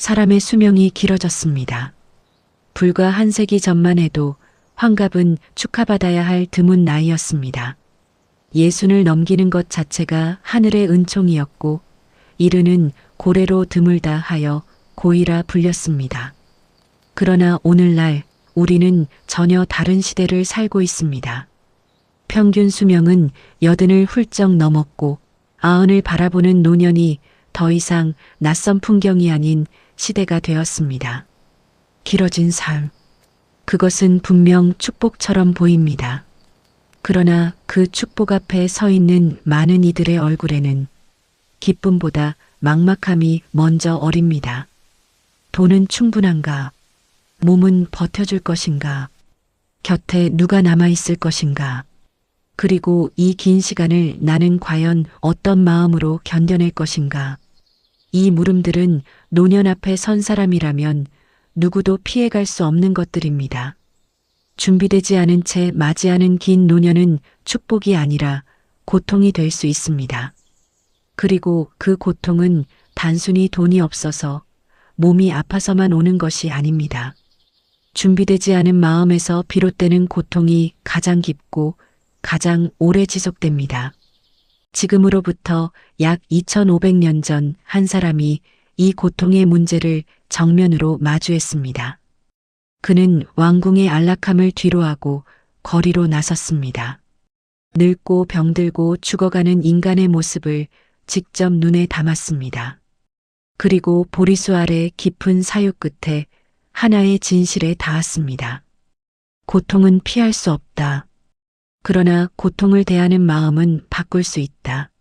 사람의 수명이 길어졌습니다. 불과 한 세기 전만 해도 환갑은 축하받아야 할 드문 나이였습니다. 예순을 넘기는 것 자체가 하늘의 은총이었고 이르는 고래로 드물다 하여 고이라 불렸습니다. 그러나 오늘날 우리는 전혀 다른 시대를 살고 있습니다. 평균 수명은 80을 훌쩍 넘었고 90을 바라보는 노년이 더 이상 낯선 풍경이 아닌 시대가 되었습니다. 길어진 삶. 그것은 분명 축복처럼 보입니다. 그러나 그 축복 앞에 서 있는 많은 이들의 얼굴에는 기쁨보다 막막함이 먼저 어립니다. 돈은 충분한가? 몸은 버텨줄 것인가? 곁에 누가 남아있을 것인가? 그리고 이 긴 시간을 나는 과연 어떤 마음으로 견뎌낼 것인가? 이 물음들은 노년 앞에 선 사람이라면 누구도 피해갈 수 없는 것들입니다. 준비되지 않은 채 맞이하는 긴 노년은 축복이 아니라 고통이 될 수 있습니다. 그리고 그 고통은 단순히 돈이 없어서 몸이 아파서만 오는 것이 아닙니다. 준비되지 않은 마음에서 비롯되는 고통이 가장 깊고 가장 오래 지속됩니다. 지금으로부터 약 2500년 전 한 사람이 이 고통의 문제를 정면으로 마주했습니다. 그는 왕궁의 안락함을 뒤로하고 거리로 나섰습니다. 늙고 병들고 죽어가는 인간의 모습을 직접 눈에 담았습니다. 그리고 보리수 아래 깊은 사육 끝에 하나의 진실에 닿았습니다. 고통은 피할 수 없다. 그러나 고통을 대하는 마음은 바꿀 수 있다.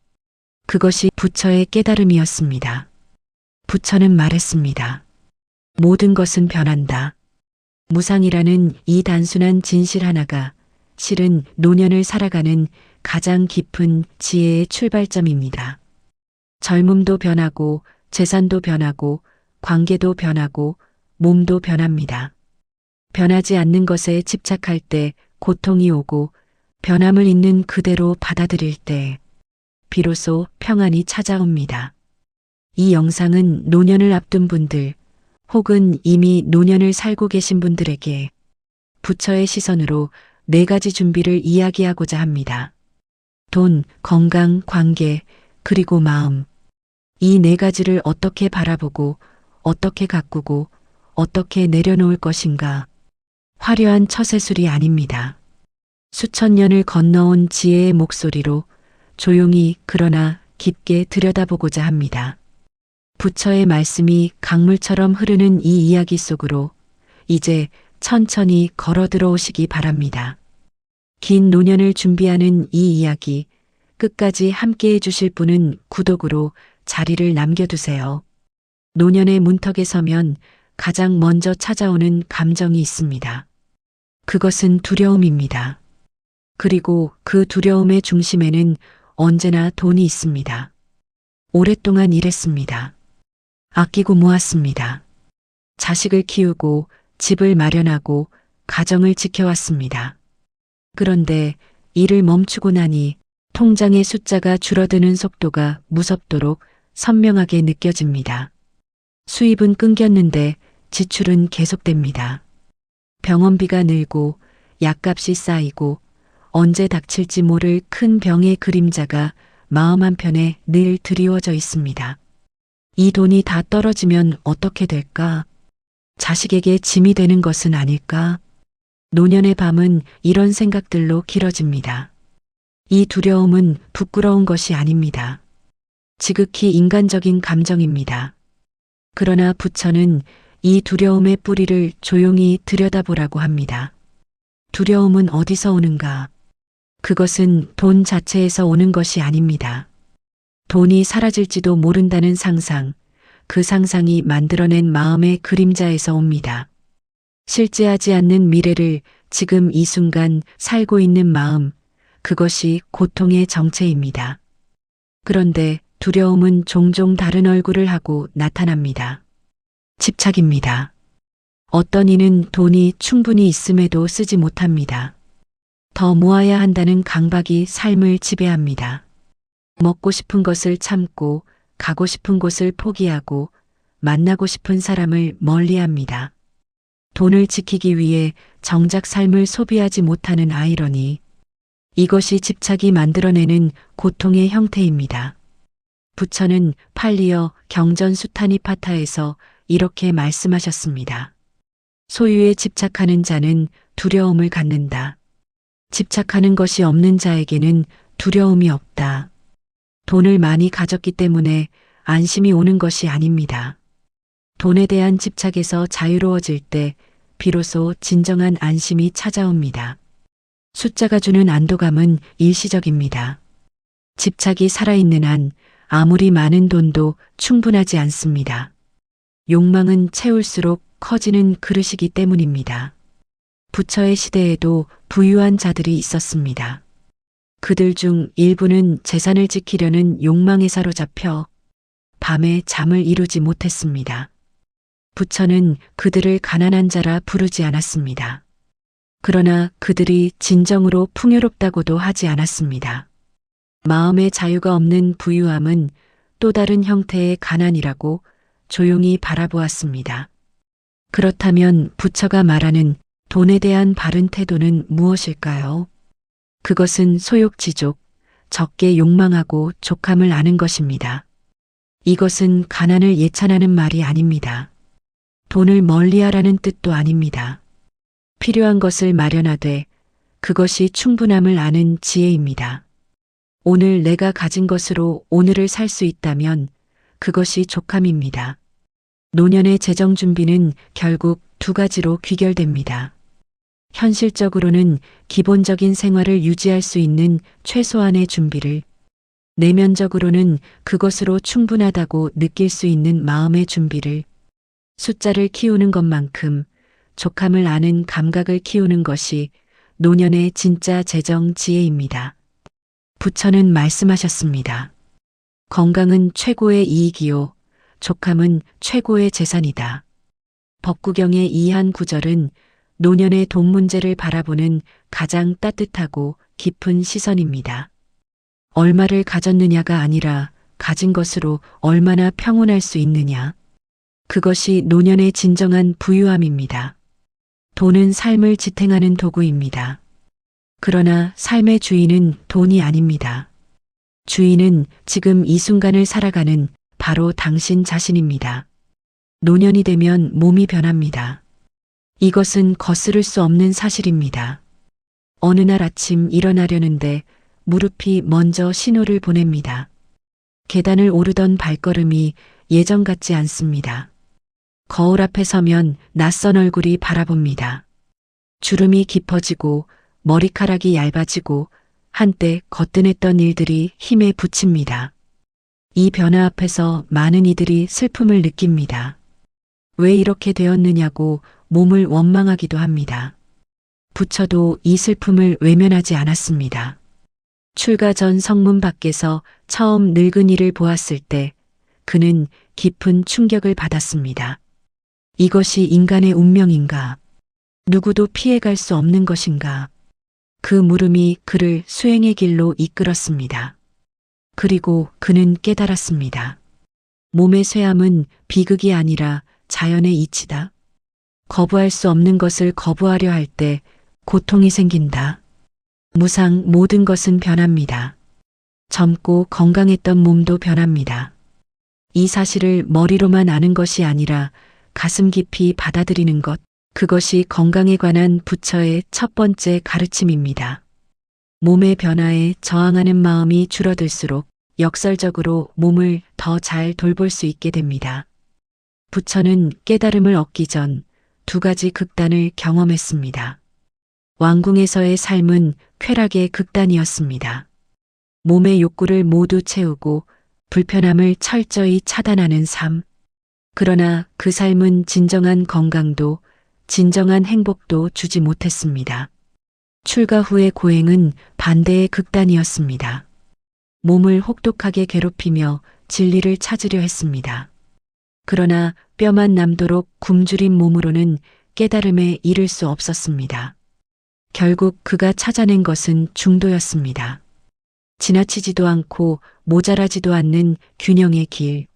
그것이 부처의 깨달음이었습니다. 부처는 말했습니다. 모든 것은 변한다. 무상이라는 이 단순한 진실 하나가 실은 노년을 살아가는 가장 깊은 지혜의 출발점입니다. 젊음도 변하고 재산도 변하고 관계도 변하고 몸도 변합니다. 변하지 않는 것에 집착할 때 고통이 오고 변함을 있는 그대로 받아들일 때 비로소 평안이 찾아옵니다. 이 영상은 노년을 앞둔 분들 혹은 이미 노년을 살고 계신 분들에게 부처의 시선으로 4가지 준비를 이야기하고자 합니다. 돈, 건강, 관계, 그리고 마음. 이 4가지를 어떻게 바라보고 어떻게 가꾸고 어떻게 내려놓을 것인가. 화려한 처세술이 아닙니다. 수천 년을 건너온 지혜의 목소리로 조용히 그러나 깊게 들여다보고자 합니다. 부처의 말씀이 강물처럼 흐르는 이 이야기 속으로 이제 천천히 걸어 들어오시기 바랍니다. 긴 노년을 준비하는 이 이야기 끝까지 함께 해주실 분은 구독으로 자리를 남겨두세요. 노년의 문턱에 서면 가장 먼저 찾아오는 감정이 있습니다. 그것은 두려움입니다. 그리고 그 두려움의 중심에는 언제나 돈이 있습니다. 오랫동안 일했습니다. 아끼고 모았습니다. 자식을 키우고 집을 마련하고 가정을 지켜왔습니다. 그런데 일을 멈추고 나니 통장의 숫자가 줄어드는 속도가 무섭도록 선명하게 느껴집니다. 수입은 끊겼는데 지출은 계속됩니다. 병원비가 늘고 약값이 쌓이고 언제 닥칠지 모를 큰 병의 그림자가 마음 한편에 늘 드리워져 있습니다. 이 돈이 다 떨어지면 어떻게 될까? 자식에게 짐이 되는 것은 아닐까? 노년의 밤은 이런 생각들로 길어집니다. 이 두려움은 부끄러운 것이 아닙니다. 지극히 인간적인 감정입니다. 그러나 부처는 이 두려움의 뿌리를 조용히 들여다보라고 합니다. 두려움은 어디서 오는가? 그것은 돈 자체에서 오는 것이 아닙니다. 돈이 사라질지도 모른다는 상상, 그 상상이 만들어낸 마음의 그림자에서 옵니다. 실제하지 않는 미래를 지금 이 순간 살고 있는 마음, 그것이 고통의 정체입니다. 그런데 두려움은 종종 다른 얼굴을 하고 나타납니다. 집착입니다. 어떤 이는 돈이 충분히 있음에도 쓰지 못합니다. 더 모아야 한다는 강박이 삶을 지배합니다. 먹고 싶은 것을 참고 가고 싶은 곳을 포기하고 만나고 싶은 사람을 멀리합니다. 돈을 지키기 위해 정작 삶을 소비하지 못하는 아이러니. 이것이 집착이 만들어내는 고통의 형태입니다. 부처는 팔리어 경전 수타니파타에서 이렇게 말씀하셨습니다. 소유에 집착하는 자는 두려움을 갖는다. 집착하는 것이 없는 자에게는 두려움이 없다. 돈을 많이 가졌기 때문에 안심이 오는 것이 아닙니다. 돈에 대한 집착에서 자유로워질 때 비로소 진정한 안심이 찾아옵니다. 숫자가 주는 안도감은 일시적입니다. 집착이 살아있는 한 아무리 많은 돈도 충분하지 않습니다. 욕망은 채울수록 커지는 그릇이기 때문입니다. 부처의 시대에도 부유한 자들이 있었습니다. 그들 중 일부는 재산을 지키려는 욕망에 사로잡혀 밤에 잠을 이루지 못했습니다. 부처는 그들을 가난한 자라 부르지 않았습니다. 그러나 그들이 진정으로 풍요롭다고도 하지 않았습니다. 마음의 자유가 없는 부유함은 또 다른 형태의 가난이라고 조용히 바라보았습니다. 그렇다면 부처가 말하는 돈에 대한 바른 태도는 무엇일까요? 그것은 소욕지족, 적게 욕망하고 족함을 아는 것입니다. 이것은 가난을 예찬하는 말이 아닙니다. 돈을 멀리하라는 뜻도 아닙니다. 필요한 것을 마련하되 그것이 충분함을 아는 지혜입니다. 오늘 내가 가진 것으로 오늘을 살 수 있다면 그것이 족함입니다. 노년의 재정 준비는 결국 두 가지로 귀결됩니다. 현실적으로는 기본적인 생활을 유지할 수 있는 최소한의 준비를, 내면적으로는 그것으로 충분하다고 느낄 수 있는 마음의 준비를, 숫자를 키우는 것만큼 족함을 아는 감각을 키우는 것이 노년의 진짜 재정 지혜입니다. 부처는 말씀하셨습니다. 건강은 최고의 이익이요, 족함은 최고의 재산이다. 법구경의 이 한 구절은 노년의 돈 문제를 바라보는 가장 따뜻하고 깊은 시선입니다. 얼마를 가졌느냐가 아니라 가진 것으로 얼마나 평온할 수 있느냐. 그것이 노년의 진정한 부유함입니다. 돈은 삶을 지탱하는 도구입니다. 그러나 삶의 주인은 돈이 아닙니다. 주인은 지금 이 순간을 살아가는 바로 당신 자신입니다. 노년이 되면 몸이 변합니다. 이것은 거스를 수 없는 사실입니다. 어느 날 아침 일어나려는데 무릎이 먼저 신호를 보냅니다. 계단을 오르던 발걸음이 예전 같지 않습니다. 거울 앞에 서면 낯선 얼굴이 바라봅니다. 주름이 깊어지고 머리카락이 얇아지고 한때 거뜬했던 일들이 힘에 부칩니다. 이 변화 앞에서 많은 이들이 슬픔을 느낍니다. 왜 이렇게 되었느냐고 몸을 원망하기도 합니다. 부처도 이 슬픔을 외면하지 않았습니다. 출가 전 성문 밖에서 처음 늙은이를 보았을 때 그는 깊은 충격을 받았습니다. 이것이 인간의 운명인가? 누구도 피해갈 수 없는 것인가? 그 물음이 그를 수행의 길로 이끌었습니다. 그리고 그는 깨달았습니다. 몸의 쇠함은 비극이 아니라 자연의 이치다. 거부할 수 없는 것을 거부하려 할 때 고통이 생긴다. 무상 모든 것은 변합니다. 젊고 건강했던 몸도 변합니다. 이 사실을 머리로만 아는 것이 아니라 가슴 깊이 받아들이는 것, 그것이 건강에 관한 부처의 첫 번째 가르침입니다. 몸의 변화에 저항하는 마음이 줄어들수록 역설적으로 몸을 더 잘 돌볼 수 있게 됩니다. 부처는 깨달음을 얻기 전 두 가지 극단을 경험했습니다. 왕궁에서의 삶은 쾌락의 극단이었습니다. 몸의 욕구를 모두 채우고 불편함을 철저히 차단하는 삶. 그러나 그 삶은 진정한 건강도 진정한 행복도 주지 못했습니다. 출가 후의 고행은 반대의 극단이었습니다. 몸을 혹독하게 괴롭히며 진리를 찾으려 했습니다. 그러나 뼈만 남도록 굶주린 몸으로는 깨달음에 이를 수 없었습니다. 결국 그가 찾아낸 것은 중도였습니다. 지나치지도 않고 모자라지도 않는 균형의 길.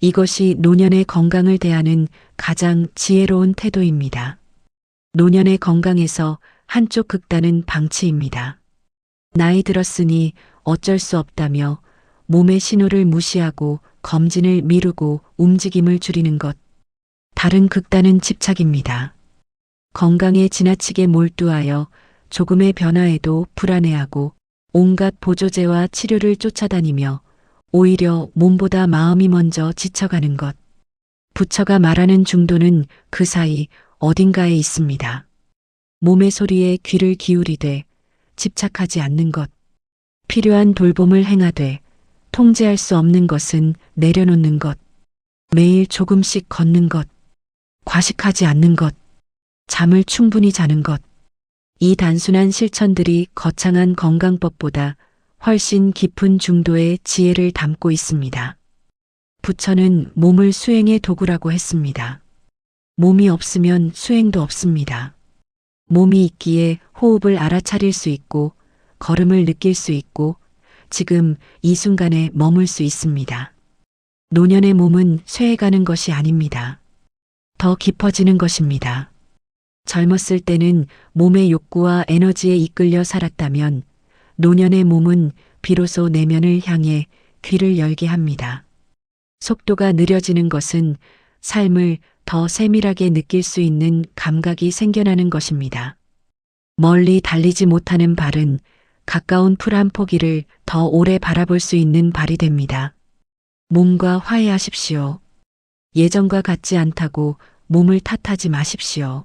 이것이 노년의 건강을 대하는 가장 지혜로운 태도입니다. 노년의 건강에서 한쪽 극단은 방치입니다. 나이 들었으니 어쩔 수 없다며 몸의 신호를 무시하고 검진을 미루고 움직임을 줄이는 것. 다른 극단은 집착입니다. 건강에 지나치게 몰두하여 조금의 변화에도 불안해하고 온갖 보조제와 치료를 쫓아다니며 오히려 몸보다 마음이 먼저 지쳐가는 것. 부처가 말하는 중도는 그 사이 어딘가에 있습니다. 몸의 소리에 귀를 기울이되 집착하지 않는 것. 필요한 돌봄을 행하되 통제할 수 없는 것은 내려놓는 것. 매일 조금씩 걷는 것. 과식하지 않는 것. 잠을 충분히 자는 것. 이 단순한 실천들이 거창한 건강법보다 훨씬 깊은 중도의 지혜를 담고 있습니다. 부처는 몸을 수행의 도구라고 했습니다. 몸이 없으면 수행도 없습니다. 몸이 있기에 호흡을 알아차릴 수 있고 걸음을 느낄 수 있고 지금 이 순간에 머물 수 있습니다. 노년의 몸은 쇠해가는 것이 아닙니다. 더 깊어지는 것입니다. 젊었을 때는 몸의 욕구와 에너지에 이끌려 살았다면 노년의 몸은 비로소 내면을 향해 귀를 열게 합니다. 속도가 느려지는 것은 삶을 더 세밀하게 느낄 수 있는 감각이 생겨나는 것입니다. 멀리 달리지 못하는 발은 가까운 풀 한 포기를 더 오래 바라볼 수 있는 발이 됩니다. 몸과 화해하십시오. 예전과 같지 않다고 몸을 탓하지 마십시오.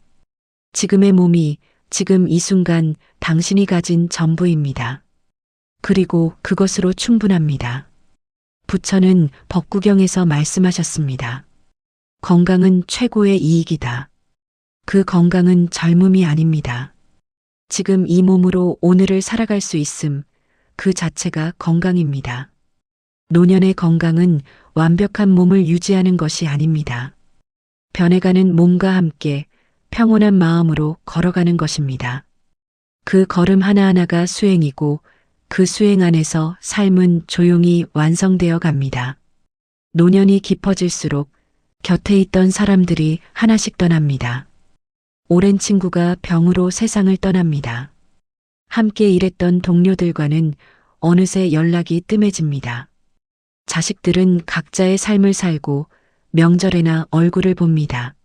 지금의 몸이 지금 이 순간 당신이 가진 전부입니다. 그리고 그것으로 충분합니다. 부처는 법구경에서 말씀하셨습니다. 건강은 최고의 이익이다. 그 건강은 젊음이 아닙니다. 지금 이 몸으로 오늘을 살아갈 수 있음, 그 자체가 건강입니다. 노년의 건강은 완벽한 몸을 유지하는 것이 아닙니다. 변해가는 몸과 함께 평온한 마음으로 걸어가는 것입니다. 그 걸음 하나하나가 수행이고 그 수행 안에서 삶은 조용히 완성되어 갑니다. 노년이 깊어질수록 곁에 있던 사람들이 하나씩 떠납니다. 오랜 친구가 병으로 세상을 떠납니다. 함께 일했던 동료들과는 어느새 연락이 뜸해집니다. 자식들은 각자의 삶을 살고 명절에나 얼굴을 봅니다.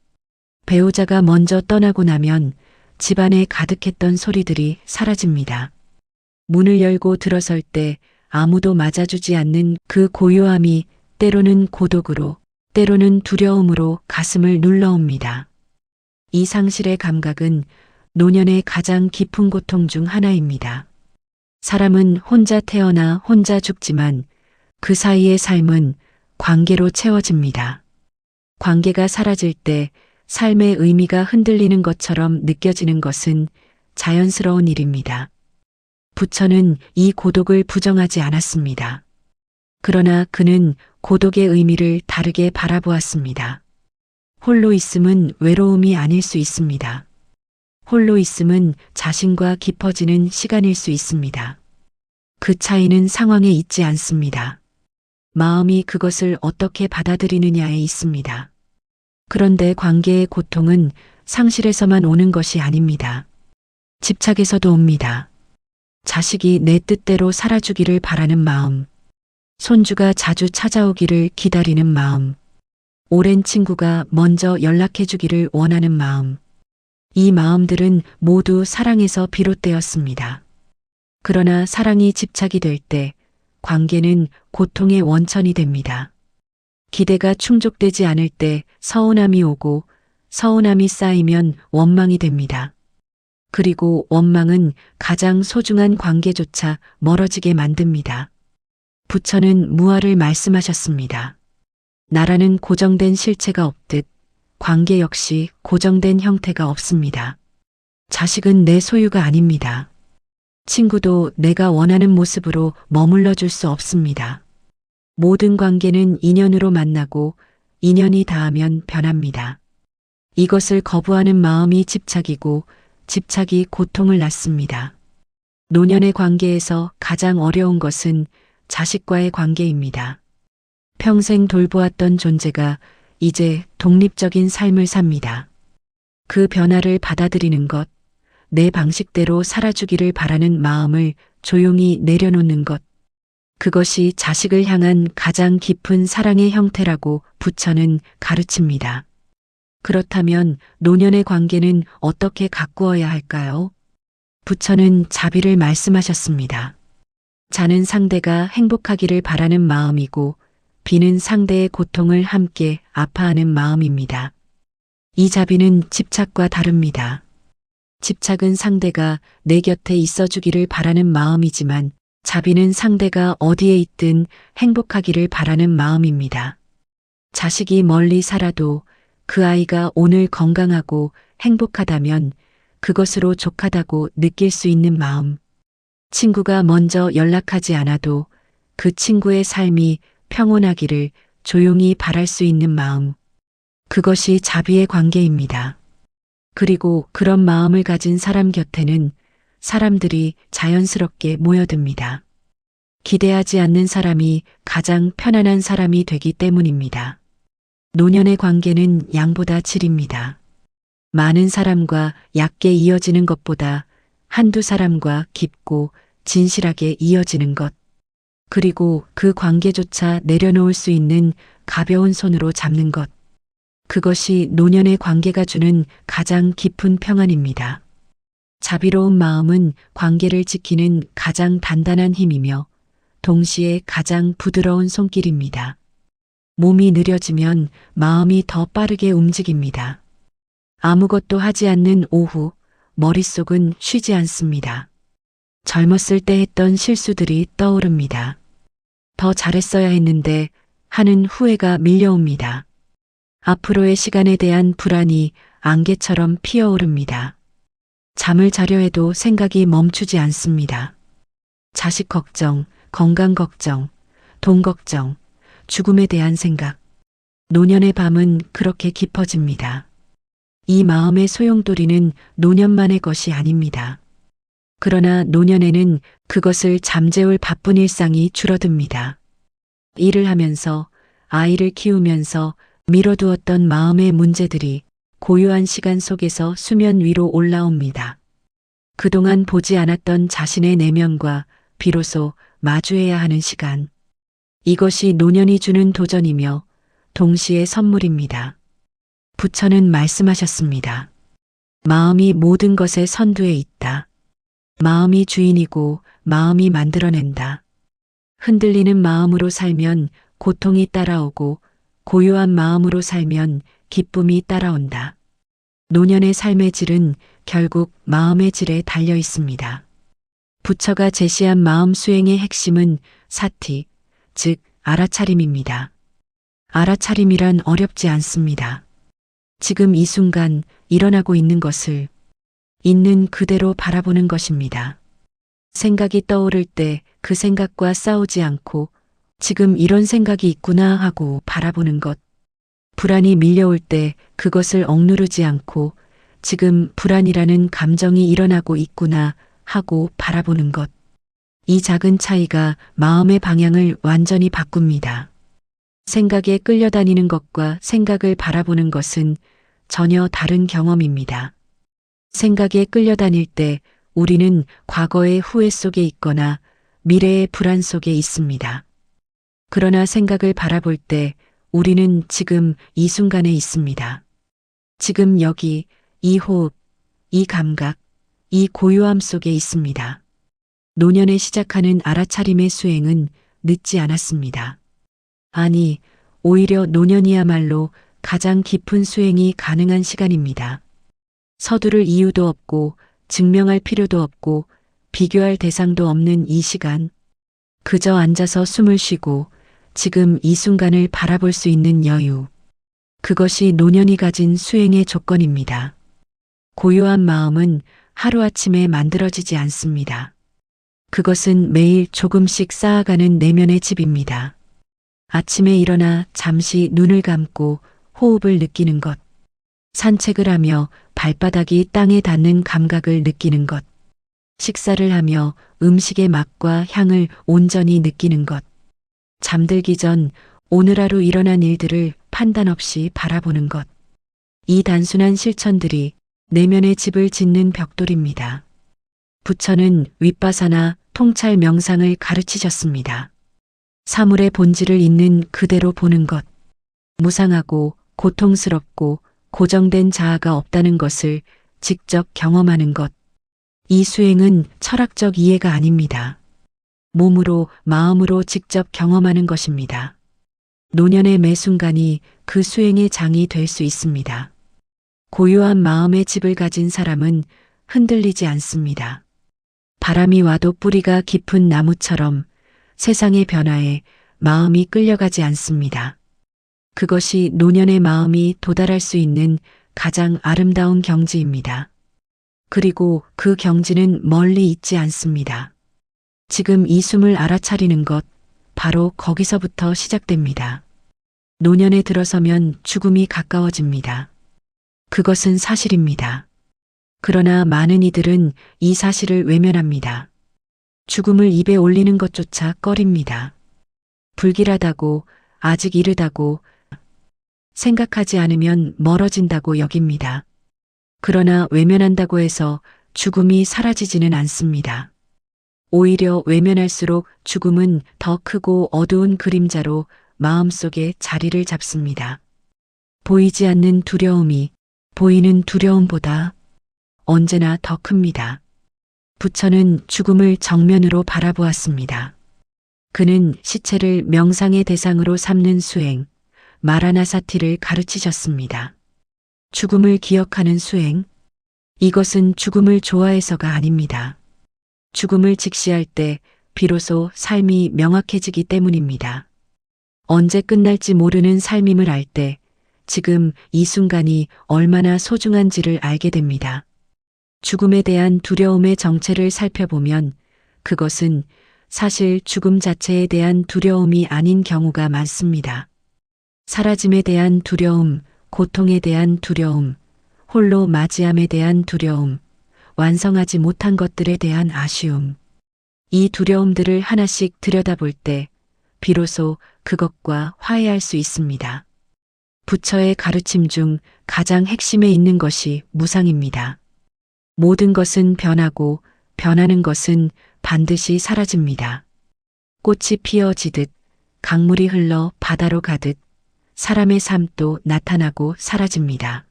배우자가 먼저 떠나고 나면 집안에 가득했던 소리들이 사라집니다. 문을 열고 들어설 때 아무도 맞아주지 않는 그 고요함이 때로는 고독으로, 때로는 두려움으로 가슴을 눌러옵니다. 이 상실의 감각은 노년의 가장 깊은 고통 중 하나입니다. 사람은 혼자 태어나 혼자 죽지만 그 사이의 삶은 관계로 채워집니다. 관계가 사라질 때 삶의 의미가 흔들리는 것처럼 느껴지는 것은 자연스러운 일입니다. 부처는 이 고독을 부정하지 않았습니다. 그러나 그는 고독의 의미를 다르게 바라보았습니다. 홀로 있음은 외로움이 아닐 수 있습니다. 홀로 있음은 자신과 깊어지는 시간일 수 있습니다. 그 차이는 상황에 있지 않습니다. 마음이 그것을 어떻게 받아들이느냐에 있습니다. 그런데 관계의 고통은 상실에서만 오는 것이 아닙니다. 집착에서도 옵니다. 자식이 내 뜻대로 살아주기를 바라는 마음, 손주가 자주 찾아오기를 기다리는 마음, 오랜 친구가 먼저 연락해주기를 원하는 마음, 이 마음들은 모두 사랑에서 비롯되었습니다. 그러나 사랑이 집착이 될 때 관계는 고통의 원천이 됩니다. 기대가 충족되지 않을 때 서운함이 오고 서운함이 쌓이면 원망이 됩니다. 그리고 원망은 가장 소중한 관계조차 멀어지게 만듭니다. 부처는 무아를 말씀하셨습니다. 나라는 고정된 실체가 없듯 관계 역시 고정된 형태가 없습니다. 자식은 내 소유가 아닙니다. 친구도 내가 원하는 모습으로 머물러 줄 수 없습니다. 모든 관계는 인연으로 만나고 인연이 닿으면 변합니다. 이것을 거부하는 마음이 집착이고 집착이 고통을 낳습니다. 노년의 관계에서 가장 어려운 것은 자식과의 관계입니다. 평생 돌보았던 존재가 이제 독립적인 삶을 삽니다. 그 변화를 받아들이는 것, 내 방식대로 살아주기를 바라는 마음을 조용히 내려놓는 것, 그것이 자식을 향한 가장 깊은 사랑의 형태라고 부처는 가르칩니다. 그렇다면 노년의 관계는 어떻게 가꾸어야 할까요? 부처는 자비를 말씀하셨습니다. 자는 상대가 행복하기를 바라는 마음이고 비는 상대의 고통을 함께 아파하는 마음입니다. 이 자비는 집착과 다릅니다. 집착은 상대가 내 곁에 있어주기를 바라는 마음이지만 자비는 상대가 어디에 있든 행복하기를 바라는 마음입니다. 자식이 멀리 살아도 그 아이가 오늘 건강하고 행복하다면 그것으로 족하다고 느낄 수 있는 마음. 친구가 먼저 연락하지 않아도 그 친구의 삶이 평온하기를 조용히 바랄 수 있는 마음. 그것이 자비의 관계입니다. 그리고 그런 마음을 가진 사람 곁에는 사람들이 자연스럽게 모여듭니다. 기대하지 않는 사람이 가장 편안한 사람이 되기 때문입니다. 노년의 관계는 양보다 질입니다. 많은 사람과 얕게 이어지는 것보다 한두 사람과 깊고 진실하게 이어지는 것, 그리고 그 관계조차 내려놓을 수 있는 가벼운 손으로 잡는 것, 그것이 노년의 관계가 주는 가장 깊은 평안입니다. 자비로운 마음은 관계를 지키는 가장 단단한 힘이며 동시에 가장 부드러운 손길입니다. 몸이 느려지면 마음이 더 빠르게 움직입니다. 아무것도 하지 않는 오후, 머릿속은 쉬지 않습니다. 젊었을 때 했던 실수들이 떠오릅니다. 더 잘했어야 했는데 하는 후회가 밀려옵니다. 앞으로의 시간에 대한 불안이 안개처럼 피어오릅니다. 잠을 자려 해도 생각이 멈추지 않습니다. 자식 걱정, 건강 걱정, 돈 걱정, 죽음에 대한 생각. 노년의 밤은 그렇게 깊어집니다. 이 마음의 소용돌이는 노년만의 것이 아닙니다. 그러나 노년에는 그것을 잠재울 바쁜 일상이 줄어듭니다. 일을 하면서, 아이를 키우면서 미뤄두었던 마음의 문제들이 고요한 시간 속에서 수면 위로 올라옵니다. 그동안 보지 않았던 자신의 내면과 비로소 마주해야 하는 시간. 이것이 노년이 주는 도전이며 동시에 선물입니다. 부처는 말씀하셨습니다. 마음이 모든 것의 선두에 있다. 마음이 주인이고 마음이 만들어낸다. 흔들리는 마음으로 살면 고통이 따라오고 고요한 마음으로 살면 기쁨이 따라온다. 노년의 삶의 질은 결국 마음의 질에 달려 있습니다. 부처가 제시한 마음 수행의 핵심은 사티, 즉 알아차림입니다. 알아차림이란 어렵지 않습니다. 지금 이 순간 일어나고 있는 것을 있는 그대로 바라보는 것입니다. 생각이 떠오를 때 그 생각과 싸우지 않고 지금 이런 생각이 있구나 하고 바라보는 것. 불안이 밀려올 때 그것을 억누르지 않고 지금 불안이라는 감정이 일어나고 있구나 하고 바라보는 것. 이 작은 차이가 마음의 방향을 완전히 바꿉니다. 생각에 끌려다니는 것과 생각을 바라보는 것은 전혀 다른 경험입니다. 생각에 끌려다닐 때 우리는 과거의 후회 속에 있거나 미래의 불안 속에 있습니다. 그러나 생각을 바라볼 때 우리는 지금 이 순간에 있습니다. 지금 여기, 이 호흡, 이 감각, 이 고요함 속에 있습니다. 노년에 시작하는 알아차림의 수행은 늦지 않았습니다. 아니, 오히려 노년이야말로 가장 깊은 수행이 가능한 시간입니다. 서두를 이유도 없고 증명할 필요도 없고 비교할 대상도 없는 이 시간. 그저 앉아서 숨을 쉬고 지금 이 순간을 바라볼 수 있는 여유. 그것이 노년이 가진 수행의 조건입니다. 고요한 마음은 하루아침에 만들어지지 않습니다. 그것은 매일 조금씩 쌓아가는 내면의 집입니다. 아침에 일어나 잠시 눈을 감고 호흡을 느끼는 것. 산책을 하며 발바닥이 땅에 닿는 감각을 느끼는 것. 식사를 하며 음식의 맛과 향을 온전히 느끼는 것. 잠들기 전 오늘 하루 일어난 일들을 판단 없이 바라보는 것. 이 단순한 실천들이 내면의 집을 짓는 벽돌입니다. 부처는 윗바사나 통찰 명상을 가르치셨습니다. 사물의 본질을 있는 그대로 보는 것. 무상하고 고통스럽고 고정된 자아가 없다는 것을 직접 경험하는 것. 이 수행은 철학적 이해가 아닙니다. 몸으로, 마음으로 직접 경험하는 것입니다. 노년의 매 순간이 그 수행의 장이 될 수 있습니다. 고요한 마음의 집을 가진 사람은 흔들리지 않습니다. 바람이 와도 뿌리가 깊은 나무처럼 세상의 변화에 마음이 끌려가지 않습니다. 그것이 노년의 마음이 도달할 수 있는 가장 아름다운 경지입니다. 그리고 그 경지는 멀리 있지 않습니다. 지금 이 숨을 알아차리는 것, 바로 거기서부터 시작됩니다. 노년에 들어서면 죽음이 가까워집니다. 그것은 사실입니다. 그러나 많은 이들은 이 사실을 외면합니다. 죽음을 입에 올리는 것조차 꺼립니다. 불길하다고, 아직 이르다고, 생각하지 않으면 멀어진다고 여깁니다. 그러나 외면한다고 해서 죽음이 사라지지는 않습니다. 오히려 외면할수록 죽음은 더 크고 어두운 그림자로 마음속에 자리를 잡습니다. 보이지 않는 두려움이 보이는 두려움보다 언제나 더 큽니다. 부처는 죽음을 정면으로 바라보았습니다. 그는 시체를 명상의 대상으로 삼는 수행, 마라나사티를 가르치셨습니다. 죽음을 기억하는 수행, 이것은 죽음을 좋아해서가 아닙니다. 죽음을 직시할 때 비로소 삶이 명확해지기 때문입니다. 언제 끝날지 모르는 삶임을 알 때 지금 이 순간이 얼마나 소중한지를 알게 됩니다. 죽음에 대한 두려움의 정체를 살펴보면 그것은 사실 죽음 자체에 대한 두려움이 아닌 경우가 많습니다. 사라짐에 대한 두려움, 고통에 대한 두려움, 홀로 맞이함에 대한 두려움, 완성하지 못한 것들에 대한 아쉬움. 이 두려움들을 하나씩 들여다볼 때 비로소 그것과 화해할 수 있습니다. 부처의 가르침 중 가장 핵심에 있는 것이 무상입니다. 모든 것은 변하고 변하는 것은 반드시 사라집니다. 꽃이 피어지듯 강물이 흘러 바다로 가듯 사람의 삶도 나타나고 사라집니다.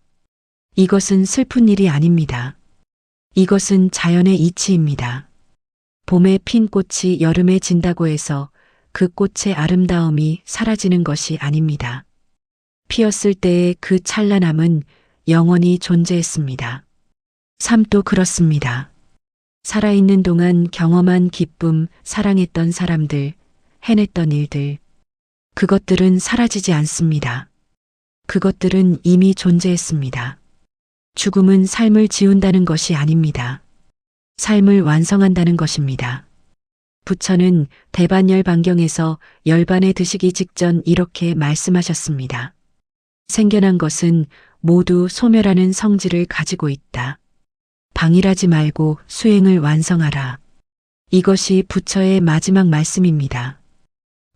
이것은 슬픈 일이 아닙니다. 이것은 자연의 이치입니다. 봄에 핀 꽃이 여름에 진다고 해서 그 꽃의 아름다움이 사라지는 것이 아닙니다. 피었을 때의 그 찬란함은 영원히 존재했습니다. 삶도 그렇습니다. 살아있는 동안 경험한 기쁨, 사랑했던 사람들, 해냈던 일들, 그것들은 사라지지 않습니다. 그것들은 이미 존재했습니다. 죽음은 삶을 지운다는 것이 아닙니다. 삶을 완성한다는 것입니다. 부처는 대반열 반경에서 열반에 드시기 직전 이렇게 말씀하셨습니다. 생겨난 것은 모두 소멸하는 성질을 가지고 있다. 방일하지 말고 수행을 완성하라. 이것이 부처의 마지막 말씀입니다.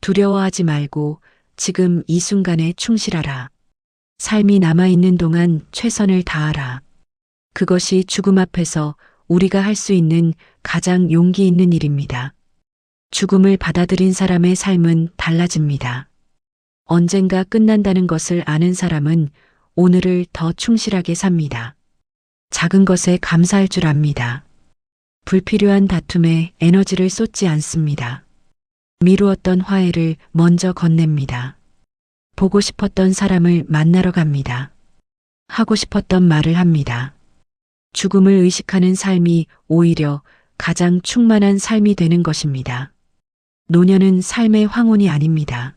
두려워하지 말고 지금 이 순간에 충실하라. 삶이 남아있는 동안 최선을 다하라. 그것이 죽음 앞에서 우리가 할 수 있는 가장 용기 있는 일입니다. 죽음을 받아들인 사람의 삶은 달라집니다. 언젠가 끝난다는 것을 아는 사람은 오늘을 더 충실하게 삽니다. 작은 것에 감사할 줄 압니다. 불필요한 다툼에 에너지를 쏟지 않습니다. 미루었던 화해를 먼저 건넵니다. 보고 싶었던 사람을 만나러 갑니다. 하고 싶었던 말을 합니다. 죽음을 의식하는 삶이 오히려 가장 충만한 삶이 되는 것입니다. 노년은 삶의 황혼이 아닙니다.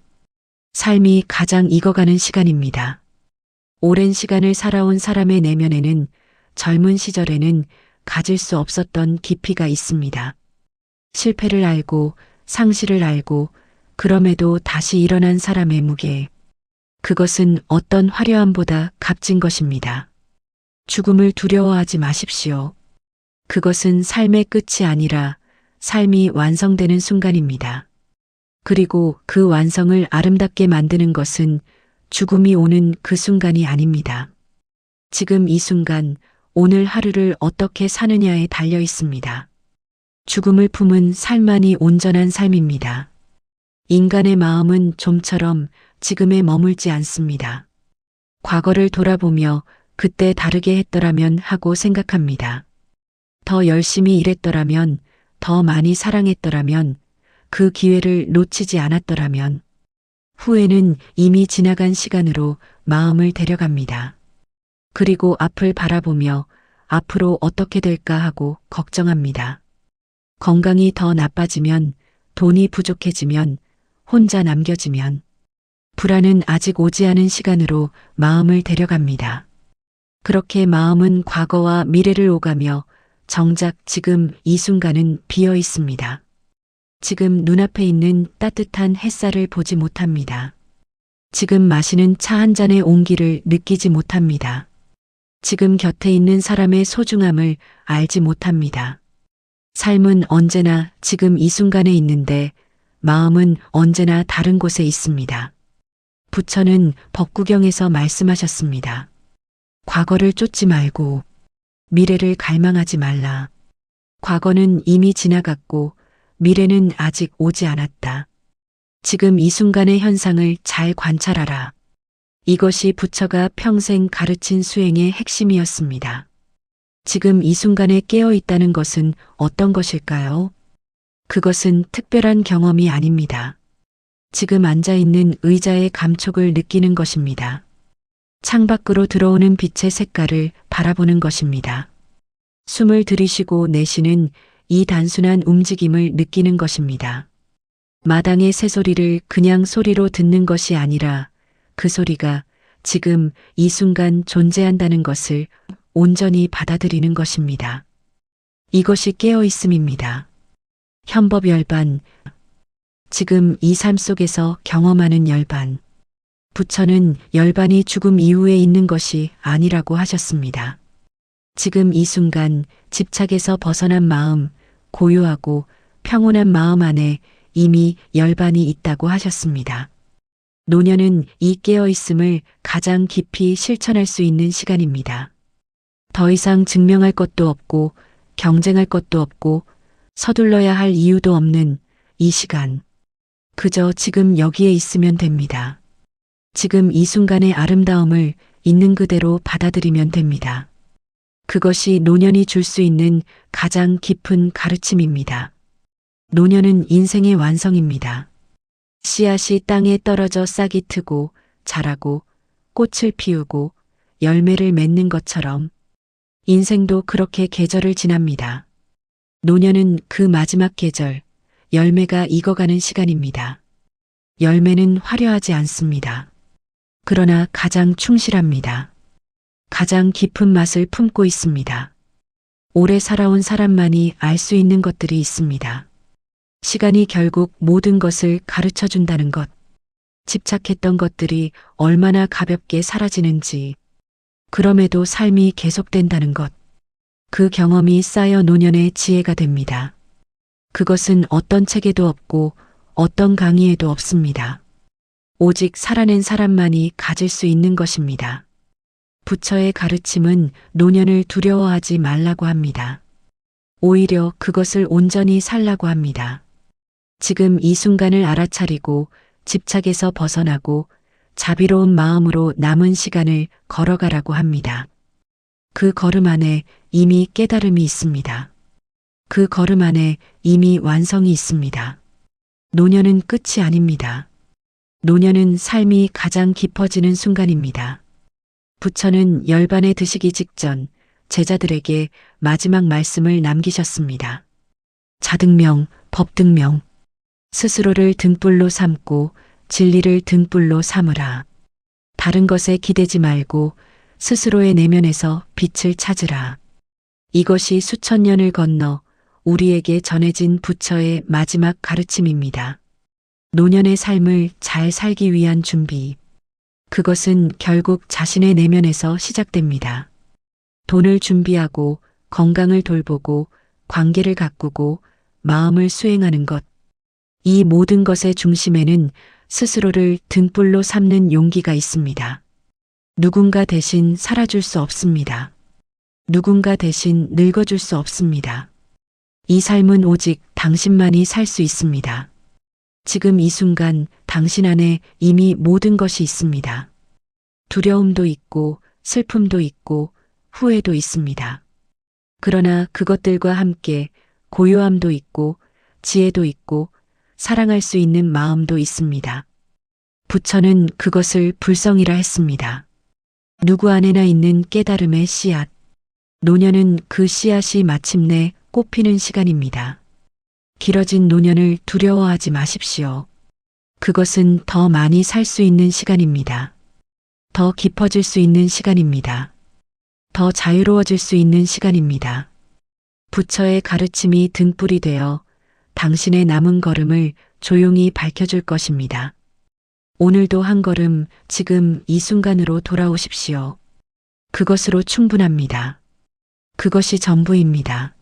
삶이 가장 익어가는 시간입니다. 오랜 시간을 살아온 사람의 내면에는 젊은 시절에는 가질 수 없었던 깊이가 있습니다. 실패를 알고 상실을 알고 그럼에도 다시 일어난 사람의 무게. 그것은 어떤 화려함보다 값진 것입니다. 죽음을 두려워하지 마십시오. 그것은 삶의 끝이 아니라 삶이 완성되는 순간입니다. 그리고 그 완성을 아름답게 만드는 것은 죽음이 오는 그 순간이 아닙니다. 지금 이 순간, 오늘 하루를 어떻게 사느냐에 달려 있습니다. 죽음을 품은 삶만이 온전한 삶입니다. 인간의 마음은 좀처럼 지금에 머물지 않습니다. 과거를 돌아보며 그때 다르게 했더라면 하고 생각합니다. 더 열심히 일했더라면, 더 많이 사랑했더라면, 그 기회를 놓치지 않았더라면, 후회는 이미 지나간 시간으로 마음을 데려갑니다. 그리고 앞을 바라보며 앞으로 어떻게 될까 하고 걱정합니다. 건강이 더 나빠지면, 돈이 부족해지면, 혼자 남겨지면, 불안은 아직 오지 않은 시간으로 마음을 데려갑니다. 그렇게 마음은 과거와 미래를 오가며 정작 지금 이 순간은 비어 있습니다. 지금 눈앞에 있는 따뜻한 햇살을 보지 못합니다. 지금 마시는 차 한 잔의 온기를 느끼지 못합니다. 지금 곁에 있는 사람의 소중함을 알지 못합니다. 삶은 언제나 지금 이 순간에 있는데 마음은 언제나 다른 곳에 있습니다. 부처는 법구경에서 말씀하셨습니다. 과거를 쫓지 말고 미래를 갈망하지 말라. 과거는 이미 지나갔고 미래는 아직 오지 않았다. 지금 이 순간의 현상을 잘 관찰하라. 이것이 부처가 평생 가르친 수행의 핵심이었습니다. 지금 이 순간에 깨어 있다는 것은 어떤 것일까요? 그것은 특별한 경험이 아닙니다. 지금 앉아있는 의자의 감촉을 느끼는 것입니다. 창밖으로 들어오는 빛의 색깔을 바라보는 것입니다. 숨을 들이쉬고 내쉬는 이 단순한 움직임을 느끼는 것입니다. 마당의 새소리를 그냥 소리로 듣는 것이 아니라 그 소리가 지금 이 순간 존재한다는 것을 온전히 받아들이는 것입니다. 이것이 깨어있음입니다. 현법 열반, 지금 이 삶 속에서 경험하는 열반. 부처는 열반이 죽음 이후에 있는 것이 아니라고 하셨습니다. 지금 이 순간 집착에서 벗어난 마음, 고요하고 평온한 마음 안에 이미 열반이 있다고 하셨습니다. 노년은 이 깨어있음을 가장 깊이 실천할 수 있는 시간입니다. 더 이상 증명할 것도 없고 경쟁할 것도 없고 서둘러야 할 이유도 없는 이 시간. 그저 지금 여기에 있으면 됩니다. 지금 이 순간의 아름다움을 있는 그대로 받아들이면 됩니다. 그것이 노년이 줄 수 있는 가장 깊은 가르침입니다. 노년은 인생의 완성입니다. 씨앗이 땅에 떨어져 싹이 트고 자라고 꽃을 피우고 열매를 맺는 것처럼 인생도 그렇게 계절을 지납니다. 노년은 그 마지막 계절, 열매가 익어가는 시간입니다. 열매는 화려하지 않습니다. 그러나 가장 충실합니다. 가장 깊은 맛을 품고 있습니다. 오래 살아온 사람만이 알 수 있는 것들이 있습니다. 시간이 결국 모든 것을 가르쳐 준다는 것. 집착했던 것들이 얼마나 가볍게 사라지는지. 그럼에도 삶이 계속된다는 것. 그 경험이 쌓여 노년의 지혜가 됩니다. 그것은 어떤 책에도 없고 어떤 강의에도 없습니다. 오직 살아낸 사람만이 가질 수 있는 것입니다. 부처의 가르침은 노년을 두려워하지 말라고 합니다. 오히려 그것을 온전히 살라고 합니다. 지금 이 순간을 알아차리고 집착에서 벗어나고 자비로운 마음으로 남은 시간을 걸어가라고 합니다. 그 걸음 안에 이미 깨달음이 있습니다. 그 걸음 안에 이미 완성이 있습니다. 노년은 끝이 아닙니다. 노년은 삶이 가장 깊어지는 순간입니다. 부처는 열반에 드시기 직전 제자들에게 마지막 말씀을 남기셨습니다. 자등명, 법등명. 스스로를 등불로 삼고 진리를 등불로 삼으라. 다른 것에 기대지 말고 스스로의 내면에서 빛을 찾으라. 이것이 수천 년을 건너 우리에게 전해진 부처의 마지막 가르침입니다. 노년의 삶을 잘 살기 위한 준비. 그것은 결국 자신의 내면에서 시작됩니다. 돈을 준비하고 건강을 돌보고 관계를 가꾸고 마음을 수행하는 것. 이 모든 것의 중심에는 스스로를 등불로 삼는 용기가 있습니다. 누군가 대신 살아줄 수 없습니다. 누군가 대신 늙어줄 수 없습니다. 이 삶은 오직 당신만이 살 수 있습니다. 지금 이 순간 당신 안에 이미 모든 것이 있습니다. 두려움도 있고 슬픔도 있고 후회도 있습니다. 그러나 그것들과 함께 고요함도 있고 지혜도 있고 사랑할 수 있는 마음도 있습니다. 부처는 그것을 불성이라 했습니다. 누구 안에나 있는 깨달음의 씨앗. 노년은 그 씨앗이 마침내 꽃피는 시간입니다. 길어진 노년을 두려워하지 마십시오. 그것은 더 많이 살 수 있는 시간입니다. 더 깊어질 수 있는 시간입니다. 더 자유로워질 수 있는 시간입니다. 부처의 가르침이 등불이 되어 당신의 남은 걸음을 조용히 밝혀줄 것입니다. 오늘도 한 걸음 지금 이 순간으로 돌아오십시오. 그것으로 충분합니다. 그것이 전부입니다.